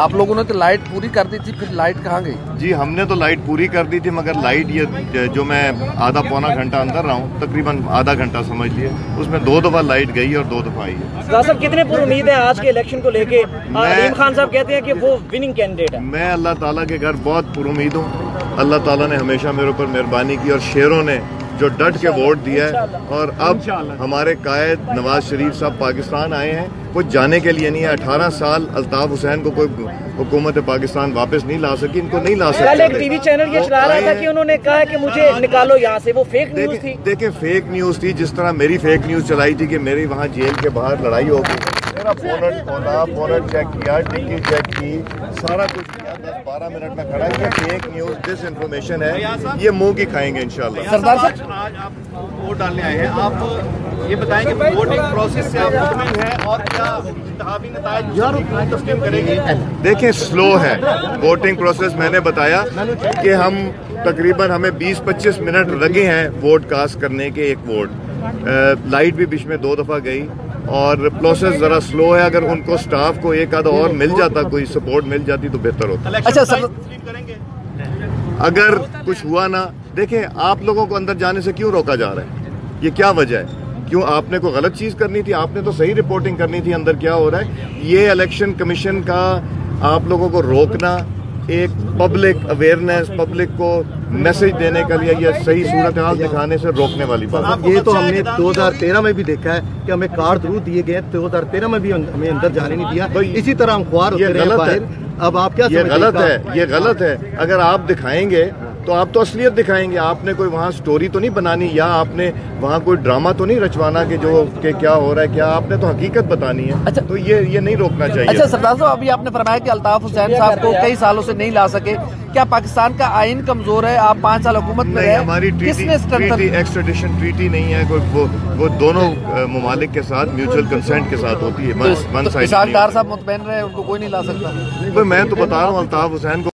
آپ لوگوں نے تو لائٹ پوری کر دی تھی، پھر لائٹ کہاں گئی؟ جی ہم نے تو لائٹ پوری کر دی تھی، مگر لائٹ یہ جو میں آدھا پونا گھنٹہ اندر رہا ہوں، تقریباً آدھا گھنٹہ سمجھ لیے، اس میں 2 دفعہ لائٹ گئی اور 2 دفعہ آئی ہے۔ صاحب کتنے پر امید ہیں آج کے الیکشن کو لے کے؟ رحیم خان صاحب کہتے ہیں کہ وہ وننگ کینڈیڈیٹ ہے۔ میں اللہ تعالیٰ کے گھر بہت پر امید ہوں۔ اللہ تعالیٰ نے ہمیشہ میرے اوپر مہربانی کی اور شیروں نے جو ڈٹ کے ووٹ دیا ہے، اور اب ہمارے قائد نواز شریف صاحب پاکستان آئے ہیں، وہ جانے کے لیے نہیں ہے۔ 18 سال الطاف حسین کو کوئی حکومت پاکستان واپس نہیں لا سکی، ان کو نہیں لا سکتے۔ کل ایک ٹی وی چینل یہ چلا رہا تھا کہ انہوں نے کہا کہ مجھے نکالو یہاں سے، وہ فیک نیوز تھی۔ دیکھیں فیک نیوز تھی، جس طرح میری فیک نیوز چلائی تھی کہ میری وہاں جیل کے باہر لڑائی ہو گئی، میرا پونٹ چیک کیا، ٹکی چیک کی، سارا کچھ کیا، 10-12 منٹ میں کھڑا ہے۔ یہ فیک نیوز ڈس انفارمیشن ہے، یہ منہ کی کھائیں گے انشاءاللہ۔ سردار صاحب آج آپ ووٹ ڈالنے آئے ہیں، آپ یہ بتائیں کہ ووٹنگ پروسیس سے آپ مطمئن ہیں اور کیا انتخابی نتائج تسلیم کریں گے؟ دیکھیں سلو ہے ووٹنگ پروسیس، میں نے بتایا کہ ہم تقریباً ہمیں 20-25 منٹ لگے ہیں ووٹ کاسٹ کرنے کے، ایک ووٹ۔ لائٹ بھی بیچ میں 2 دفعہ گئی اور پروسیس ذرا سلو ہے۔ اگر ان کو سٹاف کو ایک آدھا اور مل جاتا، کوئی سپورٹ مل جاتی تو بہتر ہوتا۔ اچھا تسلیم کریں گے اگر کچھ ہوا نا، دیکھیں آپ لوگوں کو اندر جانے سے کیوں روکا جا رہا ہے؟ یہ کیا وجہ ہے؟ کیوں آپ نے کوئی غلط چیز کرنی تھی؟ آپ نے تو صحیح رپورٹنگ کرنی تھی اندر کیا ہو رہا ہے۔ یہ الیکشن کمیشن کا آپ لوگوں کو روکنا ایک پبلک اویئرنیس، پبلک کو میسج دینے کے لیے، یہ صحیح صورتحال دکھانے سے روکنے والی بات ہے۔ یہ تو ہم نے 2013 میں بھی دیکھا ہے کہ ہمیں کارڈ ضرور دیے گئے، 2013 میں بھی ہمیں اندر جانے نہیں دیا، اسی طرح ہم خوار ہوتے رہے باہر۔ اب آپ کیا یہ غلط ہے، یہ غلط ہے۔ اگر آپ دکھائیں گے تو آپ تو اصلیت دکھائیں گے، آپ نے کوئی وہاں سٹوری تو نہیں بنانی، یا آپ نے وہاں کوئی ڈرامہ تو نہیں رچوانا کہ جو کہ کیا ہو رہا ہے، کیا آپ نے تو حقیقت بتانی ہے۔ تو یہ نہیں روکنا چاہیے۔ اچھا سردار صاحب، ابھی آپ نے فرمایا کہ الطاف حسین صاحب کو کئی سالوں سے نہیں لا سکے، کیا پاکستان کا آئین کمزور ہے؟ آپ 5 سال حکومت میں رہے، ہماری ایکسٹریڈیشن ٹریٹی نہیں ہے، وہ دونوں ممالک کے ساتھ میوچل کنسنٹ کے ساتھ ہوتی ہے، ون سائیڈ۔ ڈار صاحب مطمئن رہے، ان کو کوئی نہیں لا سکتا؟ میں تو بتا رہا ہوں الطاف حسین کو